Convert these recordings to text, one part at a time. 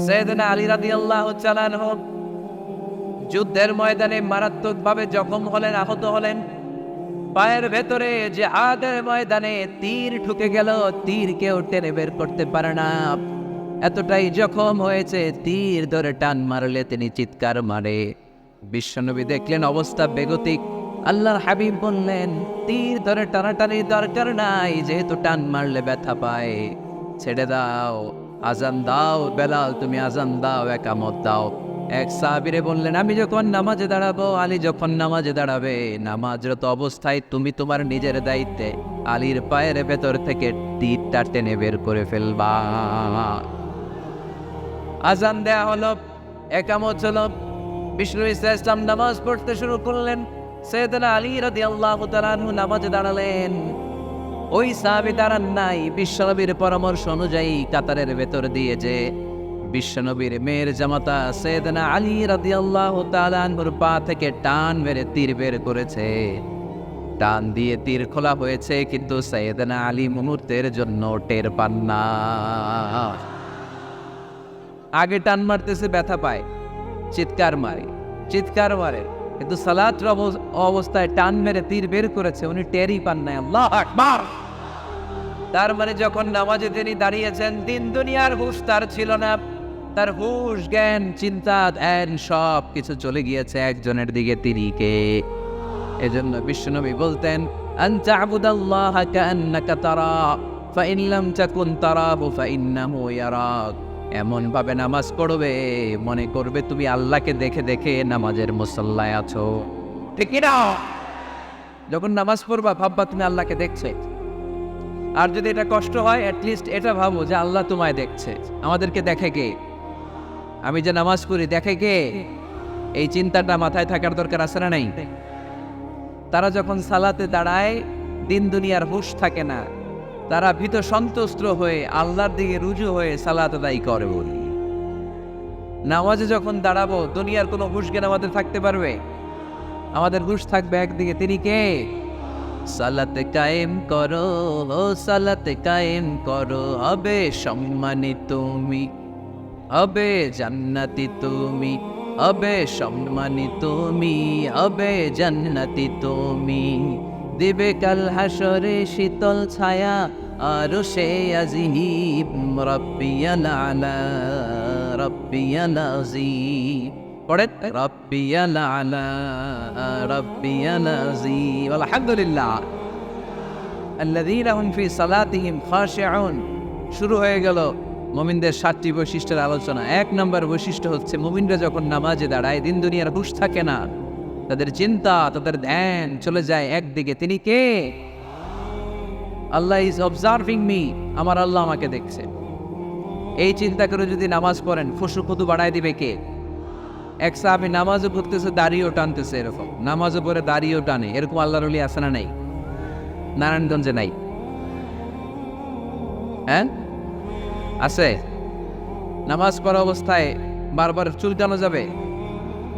সাইয়েদনা আলী রাদিয়াল্লাহু তাআলা আনহু যুদ্ধের ময়দানে মারাত্মকভাবে জখম হলেন, আহত হলেন। পায়ের ভেতরে জিহাদের ময়দানে তীর ঢুকে গেল, তীর কেউ টেনে বের করতে পারে না। এতটাই জখম হয়েছে, তীর ধরে টান মারলে তিনি চিৎকার মারে। বিশ্বনবী দেখলেন অবস্থা বেগতিক। আল্লাহর হাবিব বললেন, তীর ধরে টানাটানির দরকার নাই, যেহেতু টান মারলে ব্যথা পায়, ছেড়ে দাও, আজান দাও। বেলাল, তুমি আজান দাও, একামত দাও। এক সাহাবীরে বললেন, আমি যখন নামাজে দাঁড়াবো, আলী যখন নামাজে দাঁড়াবে, নামাজরত অবস্থায় তুমি তোমার নিজের দায়িত্বে আলীর পায়ের ভেতর থেকে তীরটা টেনে বের করে ফেলবা। আজান দেয়া হলো, একামত হলো। বিষ্ণু ইসলাম নামাজ পড়তে শুরু করলেন। সাইয়েদনা আলী রাদিয়াল্লাহু তাআলা আনহু নামাজে দাঁড়ালেন। ওই সাহাবী দাঁড়ান নাই। বিশ্বনবীর পরামর্শ অনুযায়ী কাতারের ভেতর দিয়ে যে বিশ্বনবীর মেয়ের জামাতা সাইয়েদনা আলী রাদিয়াল্লাহু তাআলা আনহুর পা থেকে টান মেরে তীর বের করেছে। টান দিয়ে তীর খোলা হয়েছে, কিন্তু সাইয়েদনা আলী মুহূর্তের জন্য টের পান না। আগে টান মারতেছে, ব্যথা পায়, চিৎকার মারে, কিন্তু সালাতের অবস্থায় টান মেরে তীর বের করেছে, উনি টেরই পান নাই। আল্লাহু আকবার। তার মানে যখন নামাজে তিনি দাঁড়িয়েছেন, দিন দুনিয়ার হুঁশ তার ছিল না। তার হুঁশ, জ্ঞান, চিন্তা, ধ্যান সব কিছু চলে গিয়েছে একজনের দিকে, তিনি কে? এজন্য বিশ্বনবী বলতেন, আনতা আবুদাল্লাহা কাআন্নাকা তারা ফাইন লাম তাকুন তারাহু ফাইন্নাহু ইয়ারাক। এমন ভাবে নামাজ পড়বে, মনে করবে তুমি আল্লাহকে দেখে দেখে নামাজের মুসল্লায় আছো। ঠিক কি না? যখন নামাজ পড়বা ভাববা তুমি আল্লাহকে দেখছো। আর যদি এটা কষ্ট হয়, অ্যাটলিস্ট এটা ভাবো যে আল্লাহ তোমায় দেখছে। আমাদেরকে দেখে কে? আমি যে নামাজ পড়ি দেখে কে? এই চিন্তাটা মাথায় থাকার দরকার আছে না নাই? তারা যখন সালাতে দাঁড়ায়, দিন দুনিয়ার হুঁশ থাকে না, তারা ভীত সন্ত্রস্ত হয়ে আল্লাহর দিকে রুজু হয়ে সালাত আদায় করে। বলি নামাজে যখন দাঁড়াবো, দুনিয়ার কোনো হুঁশ জ্ঞান আমাদের থাকতে পারবে? আমাদের হুঁশ থাকবে একদিকে, তিনি কে? সালাতে কায়েম করো, ও সালাতে কায়েম করো, হবে সম্মানী তুমি, হবে জান্নাতি তুমি, হবে সম্মানী তুমি, হবে জান্নাতি তুমি। দিবে কাল হাসরে শীতল ছায়া, আরশে আজিম, রাব্বিয়াল আলা, রাব্বিয়াল আযীম। পড়েন, রাব্বিয়াল আলা, রাব্বিয়াল আযীম। আলহামদুলিল্লাহ। আল্লাযীনা হুম ফি সালাতিহিম খাশিউন। শুরু হয়ে গেল মুমিনদের 7টি বৈশিষ্ট্যের আলোচনা। 1 নম্বর বৈশিষ্ট্য হচ্ছে, মুমিনরা যখন নামাজে দাঁড়ায়, দিন দুনিয়ার হুঁশ থাকে না, তাদের চিন্তা, তাদের ধ্যান চলে যায় একদিকে, তিনি কে? আল্লাহ ইজ অবজার্ভিং মি, আমার আল্লাহ আমাকে দেখছে। এই চিন্তা করে যদি নামাজ পড়েন, খুশু খুদু বাড়ায় দিবে কে? এক সাহাবী নামাজও পড়তেছে, দাড়িও টানতেছে, এরকম নামাজও পড়ে দাড়িও টানে, এরকম আল্লাহর ওলি আছে না নাই? নারায়ণগঞ্জে নাই? হ্যাঁ আছে। নামাজ পড়া অবস্থায় বারবার চুল টানা যাবে,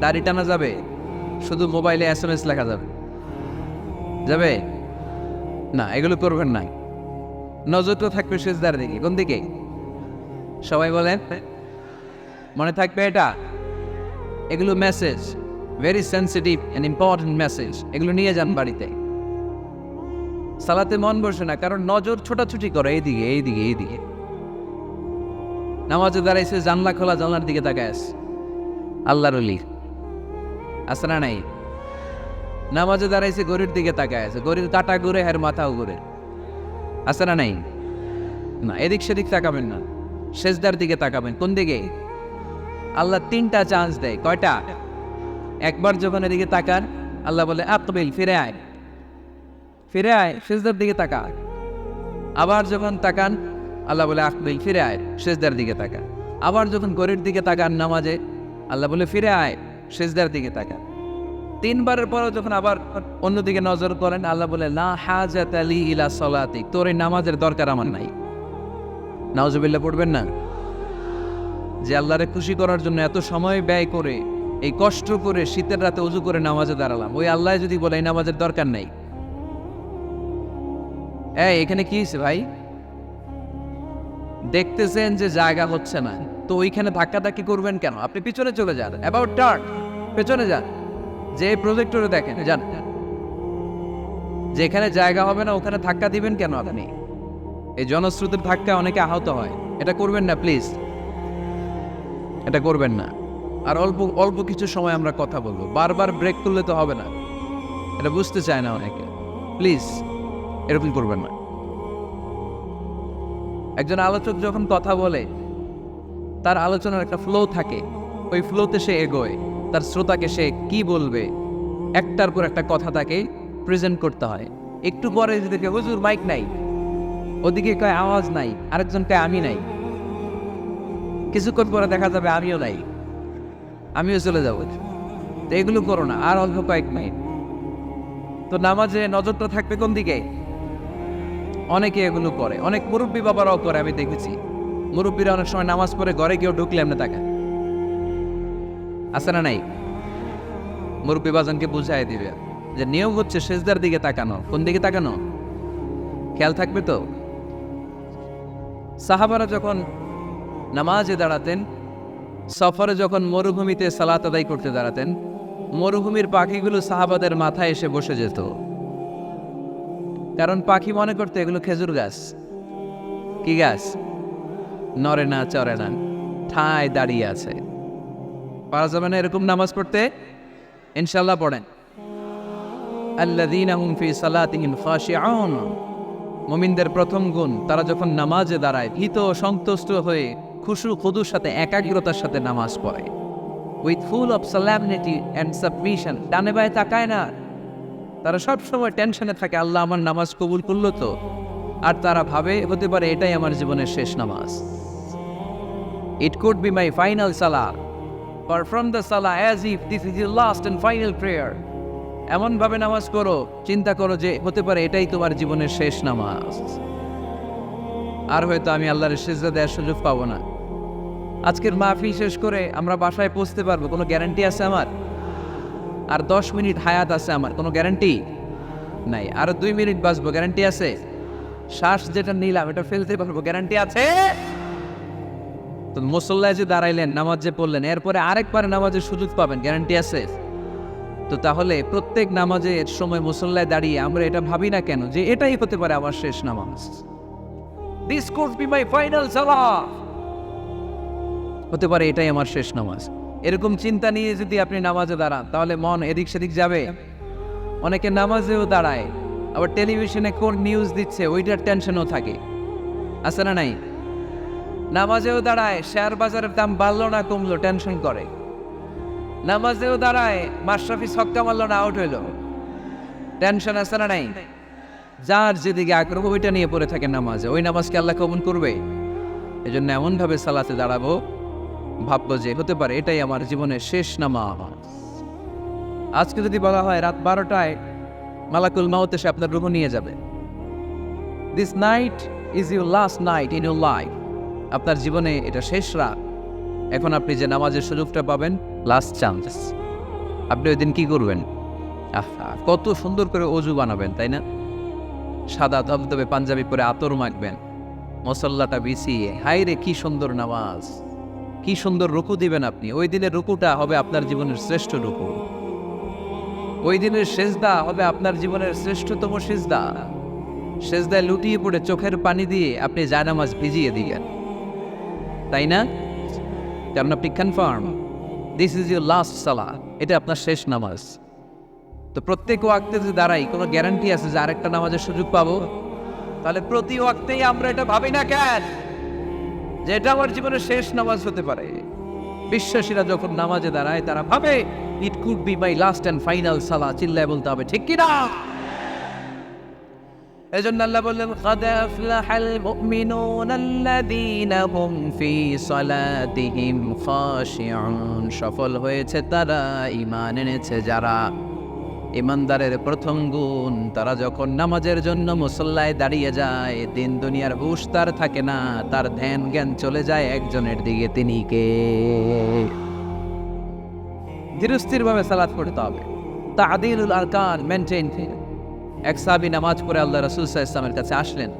দাড়ি টানা যাবে, শুধু মোবাইলে SMS লেখা যাবে? যাবে না, এগুলো করবেন না। নজরটা থাকবে সিজদার দিকে। কোন দিকে? সবাই বলেন, মনে থাকবে এটা। এগুলো message, very sensitive and important message. এগুলো নিয়ে যান বাড়িতে। সালাতে মন বসে না, কারণ নজর ছোটাছুটি করে এইদিকে এইদিকে এইদিকে। নামাজে দাঁড়াইছে, জানলা খোলা, জানলার দিকে তাকায় আছে। আল্লাহর ওলি আছে না নাই? নামাজে দাঁড়াইছে, গরির দিকে তাকায় আছে, গরির কাটা ঘুরে, হের মাথাও ঘুরে, আছে না নাই? না, এদিক সেদিক তাকাবেন না, সেজদার দিকে তাকাবেন। কোন দিকে? আল্লাহ 3টা চান্স দেয়। কয়টা? একবার যখন এদিকে তাকান, আল্লাহ বলে আকবিল, ফিরে আয়, ফিরে আয়, সেজদার দিকে তাকা। আবার যখন তাকান, আল্লাহ বলে আকবিল, ফিরে আয়, সেজদার দিকে তাকা। আবার যখন গরির দিকে তাকান নামাজে, আল্লাহ বলে ফিরে আয়, সেজদার দিকে তাকা। 3বারের পরও যখন আবার অন্যদিকে নজর করেন, আল্লাহ বলে লা হাজাত লি ইলা সালাতিক, তোর এই নামাজের দরকার আমার নাই। নাউজুবিল্লাহ পড়বেন না? যে আল্লাহরে খুশি করার জন্য এত সময় ব্যয় করে, এই কষ্ট করে শীতের রাতে ওযু করে নামাজে দাঁড়ালাম, ওই আল্লাহ যদি বলে এই নামাজের দরকার নাই, এখানে কি হয়েছে ভাই? দেখতেছেন যে জায়গা হচ্ছে না, তো ওইখানে ধাক্কাধাক্কি করবেন কেন? আপনি পিছনে চলে যান, অ্যাবাউট টার্ন, পেছনে যান, যে প্রজেক্টরে দেখেন যান। যেখানে জায়গা হবে না ওখানে ধাক্কা দিবেন কেন আপনি? এই জনস্রোতের ধাক্কা অনেকে আহত হয়, এটা করবেন না প্লিজ, এটা করবেন না। আর অল্প অল্প কিছু সময় আমরা কথা বলবো, বারবার ব্রেক করলে তো হবে না, এটা বুঝতে চায় না অনেকে। প্লিজ এরকম করবেন না। একজন আলোচক যখন কথা বলে তার আলোচনার একটা ফ্লো থাকে, ওই ফ্লোতে সে এগোয়, তার শ্রোতাকে সে কি বলবে একটার পর একটা কথা তাকে প্রেজেন্ট করতে হয়। একটু পরে যদি দেখে হুজুর মাইক নাই, ওদিকে কয় আওয়াজ নাই, আরেকজন কয় আমি নাই, কিছুক্ষণ পরে দেখা যাবে আমিও নাই, আমিও চলে যাব। তো এগুলো করো না, আর অল্প কয়েক মিনিট। তো নামাজে নজরটা থাকবে কোন দিকে? অনেকে এগুলো করে, অনেক মুরব্বী বাবারাও করে, আমি দেখেছি। মুরব্বীরা অনেক সময় নামাজ পড়ে ঘরে কেউ ঢুকলে এমনি তাকায়, আছে না নাই? মুরব্বী বাজানকে বুঝাই দিবে যে নিয়ম হচ্ছে সেজদার দিকে তাকানো। কোন দিকে তাকানো? খেয়াল থাকবে তো। সাহাবারা যখন নামাজে দাঁড়াতেন, সফরে যখন মরুভূমিতে সালাত আদায় করতে দাঁড়াতেন, মরুভূমির পাখিগুলো সাহাবাদের মাথায় এসে বসে যেত। কারণ পাখি মনে করতে এগুলো খেজুর গাছ। কি গাছ? নড়ে না, চড়ে না, ঠায় দাঁড়িয়ে আছে। পারা যাবে না এরকম নামাজ পড়তে? ইনশাল্লাহ পড়েন। আল্লাযীনা হুম ফী সালাতিহিম খাশিউন। মুমিনদের প্রথম গুণ, তারা যখন নামাজে দাঁড়ায় ভীত ও সন্তুষ্ট হয়ে খুশু খুদুর সাথে একাগ্রতার সাথে নামাজ পড়ে। With full of solemnity and submission. ডানে বায়ে তাকায় না, তারা সব সময় টেনশনে থাকে আল্লাহ আমার নামাজ কবুল করলো তো। আর তারা ভাবে হতে পারে এটাই আমার জীবনের শেষ নামাজ। ইট could be my final Salah, perform the Salah as if this is your last and final prayer. এমন ভাবে নামাজ করো, চিন্তা করো যে হতে পারে এটাই তোমার জীবনের শেষ নামাজ, আর হয়তো আমি আল্লাহর সিজদা দেওয়ার সুযোগ পাবো না। আজকের মাহফিল শেষ করে আমরা বাসায় পৌঁছতে পারবো, কোনো গ্যারান্টি আছে আমার? আর 10 মিনিট হায়াত আছে আমার, কোনো গ্যারান্টি নাই। আর 2 মিনিট বাঁচবো, গ্যারান্টি আছে? শ্বাস যেটা নিলাম এটা ফেলতে পারবো, গ্যারান্টি আছে? তো মুসল্লায় যে দাঁড়াইলেন, নামাজ যে পড়লেন, এরপরে আরেকবার নামাজের সুযোগ পাবেন, গ্যারান্টি আছে? তো তাহলে প্রত্যেক নামাজের সময় মুসল্লায় দাঁড়িয়ে আমরা এটা ভাবি না কেন যে এটাই হতে পারে আমার শেষ নামাজ? This could be my final সালাহ, হতে পারে এটাই আমার শেষ নামাজ। এরকম চিন্তা নিয়ে যদি আপনি নামাজে দাঁড়ান তাহলে মন এদিক সেদিক যাবে। অনেকে নামাজেও দাঁড়ায়, আবার টেলিভিশনে কোন নিউজ দিচ্ছে ওইটার টেনশনও থাকে, আছে না নাই? নামাজেও দাঁড়ায় শেয়ার বাজারের দাম বাড়লো না কমলো টেনশন করে। নামাজেও দাঁড়ায় মাশরাফি ছক্কা মারলো না আউট হইলো, টেনশন আছে না নাই? যার যেদিকে আগ্রহ ওইটা নিয়ে পড়ে থাকে নামাজে, ওই নামাজকে আল্লাহ কবুল করবে? এই জন্য এমনভাবে সালাতে দাঁড়াবো, ভাববো যে হতে পারে এটাই আমার জীবনের শেষ নামাজ। আজকে যদি বলা হয় রাত 12টায় মালাকুল মাউত এসে আপনার রূহ নিয়ে যাবে, this night is your last night in your life, আপনার জীবনে এটা শেষ রাত, এখন আপনি যে নামাজের সুযোগটা পাবেন, লাস্ট চান্স, আপনি ওই দিন কি করবেন? কত সুন্দর করে অজু বানাবেন, তাই না? সাদা ধবধবে পাঞ্জাবি পরে আতর মাখবেন, মসল্লাটা বিছিয়ে, হায় রে কি সুন্দর নামাজ, কি সুন্দর রুকু দিবেন আপনি। ওই দিনের রুকুটা হবে আপনার জীবনের শ্রেষ্ঠ রুকু, ওই দিনের সেজদা হবে আপনার জীবনের শ্রেষ্ঠতম সেজদা। সেজদায় লুটিয়ে পড়ে চোখের পানি দিয়ে আপনি জায়নামাজ ভিজিয়ে দিবেন, তাই না? কারণ আপনি confirm this is your last সালাহ, এটা আপনার শেষ নামাজ। তো প্রত্যেক ওয়াক্তে যদি দাঁড়াই, কোনো গ্যারান্টি আছে যে আরেকটা নামাজের সুযোগ পাবো? তাহলে প্রতি ওয়াক্তেই আমরা এটা ভাবি না কেন যে এটা আমার জীবনের শেষ নামাজ হতে পারে? বিশ্বাসীরা যখন নামাজে দাঁড়ায় তারা ভাবে it could be my last and final সালাহ। চিল্লায় বলতে হবে ঠিক কিনা? এজন্য আল্লাহ বললেন قد أفلح المؤمنون الذين هم في صلاتهم خاشعون। সফল হয়েছে তারা, ঈমান এনেছে যারা। ঈমানদারের প্রথম গুণ, তারা যখন নামাজের জন্য মুসল্লায় দাঁড়িয়ে যায়, দিন দুনিয়ার হুঁশ তার থাকে না, তার ধ্যান জ্ঞান চলে যায় একজনের দিকে, তিনি কে? ধীরস্থির ভাবে সালাত পড়তে হবে, তা'দীলুল আরকান মেইনটেইন। এক সাহাবী নামাজ পড়ে আল্লাহ রাসূল সাল্লাল্লাহু আলাইহি ওয়াসাল্লামের কাছে আসলেন।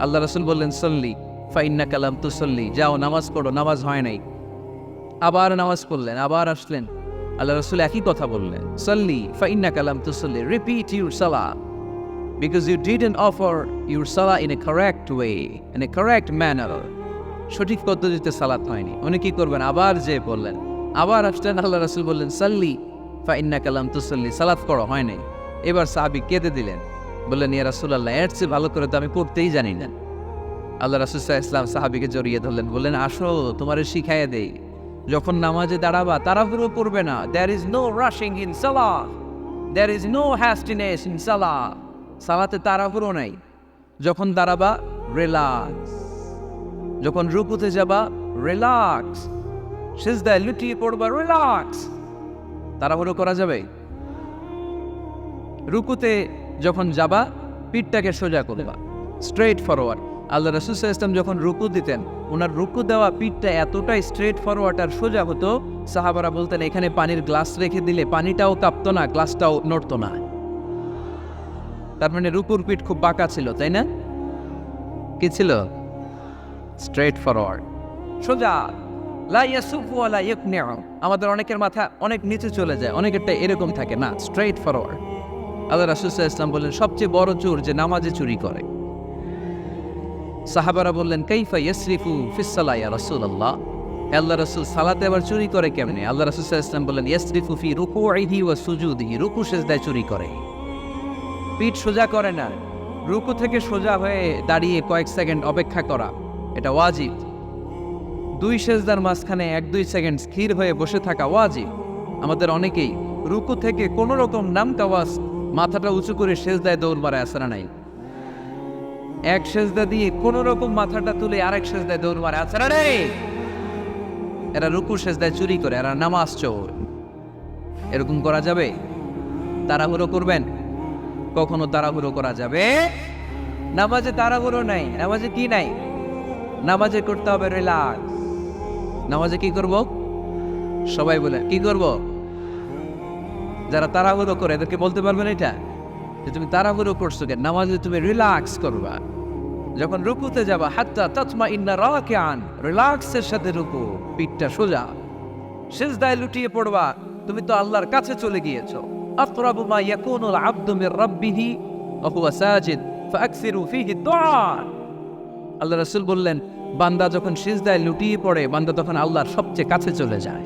আল্লাহ রাসূল বললেন সল্লি, ফাইন্নাকা লাম তুসাল্লি, যাও নামাজ পড়ো, নামাজ হয় নাই। আবার নামাজ পড়লেন, আবার আসলেন, আল্লাহ রাসূল একই কথা বললেন, সাল্লি ফাইন্নাকা লাম তুসাল্লি, রিপিট ইউর সালাহ because you didn't offer your salah in a correct way, in a correct manner. সঠিক পদ্ধতিতে সালাত হয়নি। উনি কি করবেন? আবার যে বললেন, আবার আসলেন, আল্লাহ রাসূল বললেন সাল্লি ফাইন্নাকা লাম তুসাল্লি, সালাত করো, হয় নাই। এবার সাহাবী কেঁদে দিলেন, বললেন ইয়া রাসূলুল্লাহ, এর চেয়ে ভালো করে তো আমি পড়তেই জানি না। আল্লাহ রাসূল সাল্লাল্লাহু আলাইহি ওয়াসাল্লাম সাহাবীকে জড়িয়ে ধরলেন, বললেন আসো তোমারে শিখাইয়া দেই, যখন নামাজে দাঁড়াবা তাড়াহুড়ো করবে না। there is no rushing in salah, there is no hastiness in salah, সালাতে তাড়াহুড়ো নাই। যখন দাঁড়াবা রিল্যাক্স, যখন রুকুতে যাবা রিল্যাক্স, সিজদায় লুটিয়ে পড়বা রিল্যাক্স। তাড়াহুড়ো করা যাবে? রুকুতে যখন যাবা পিঠটাকে সোজা করবা, স্ট্রেট ফরওয়ার্ড। আল্লাহ রাসূল সাল্লাল্লাহু আলাইহি ওয়াসাল্লাম যখন রুকু দিতেন, ওনার রুকু দেওয়া পিঠটা এতটাই স্ট্রেট ফরওয়ার্ড আর সোজা হতো, সাহাবারা বলতেন এখানে পানির গ্লাস রেখে দিলে পানিটাও কাঁপতো না, গ্লাসটাও নড়তো না। তার মানে রুকুর পিঠ খুব বাঁকা ছিল, তাই না? কি ছিল? স্ট্রেট ফরওয়ার্ড, সোজা। লা ইয়াসুফু ওয়া লা ইয়াকনিউ। আমাদের অনেকের মাথা অনেক নিচে চলে যায়, অনেকেরটা এরকম থাকে না, স্ট্রেট ফরওয়ার্ড। আল্লাহ রাসূল সাল্লাল্লাহু আলাইহি ওয়াসাল্লাম বললেন সবচেয়ে বড় চোর যে নামাজে চুরি করে। সাহাবারা বললেন কাইফা ইয়াসরিফু ফিস সালাহ ইয়া রাসূলুল্লাহ, আল্লাহ রাসূল সালাতে আবার চুরি করে কেমনে? আল্লাহ রাসূল সাল্লাল্লাহু আলাইহি ওয়াসাল্লাম বললেন ইয়াসরিফু ফি রুকুইহি ওয়া সুজুদিহি, রুকু সিজদায় চুরি করে, পিঠ সোজা করে না। রুকু থেকে সোজা হয়ে দাঁড়িয়ে কয়েক সেকেন্ড অপেক্ষা করা এটা ওয়াজিব। দুই সেজদার মাঝখানে 1-2 সেকেন্ড স্থির হয়ে বসে থাকা ওয়াজিব। আমাদের অনেকেই রুকু থেকে কোনো রকম নামতাওয়াজ মাথাটা উঁচু করে সেজদায় দৌড় মারে, আছে না নাই? এক সেজদা দিয়ে কোনো রকম মাথাটা তুলে আরেক সেজদায় দৌড় মারে, আছে না নাই? এরা রুকু সেজদায় চুরি করে, এরা নামাজ চোর। এরকম করা যাবে? তাড়াহুড়ো করবেন? কখনো তাড়াহুড়ো করা যাবে? নামাজে তাড়াহুড়ো নাই। নামাজে কি নাই? নামাজে করতে হবে রিল্যাক্স। নামাজে কি করব? সবাই বলে কি করব? যারা তাড়াহুড়ো করে এদেরকে বলতে পারবেন এটা, যে তুমি তাড়াহুড়ো করছো কেন? নামাজে তুমি রিল্যাক্স করবা। যখন রুকুতে যাবা হাত্তা তাতমাইন্না রাকিআন, রিল্যাক্সের সাথে রুকু, পিঠটা সোজা। সিজদায় লুটিয়ে পড়বা, তুমি তো আল্লাহর কাছে চলে গিয়েছো। আকরাবু মা ইয়াকুনুল আবদু মির রাব্বিহি ওয়া হুয়া সাজিদ ফাআকসিরু ফীহি দুআ। আল্লাহ রাসূল বললেন বান্দা যখন সিজদায় লুটিয়ে পড়ে, বান্দা তখন আল্লাহর সবচেয়ে কাছে চলে যায়।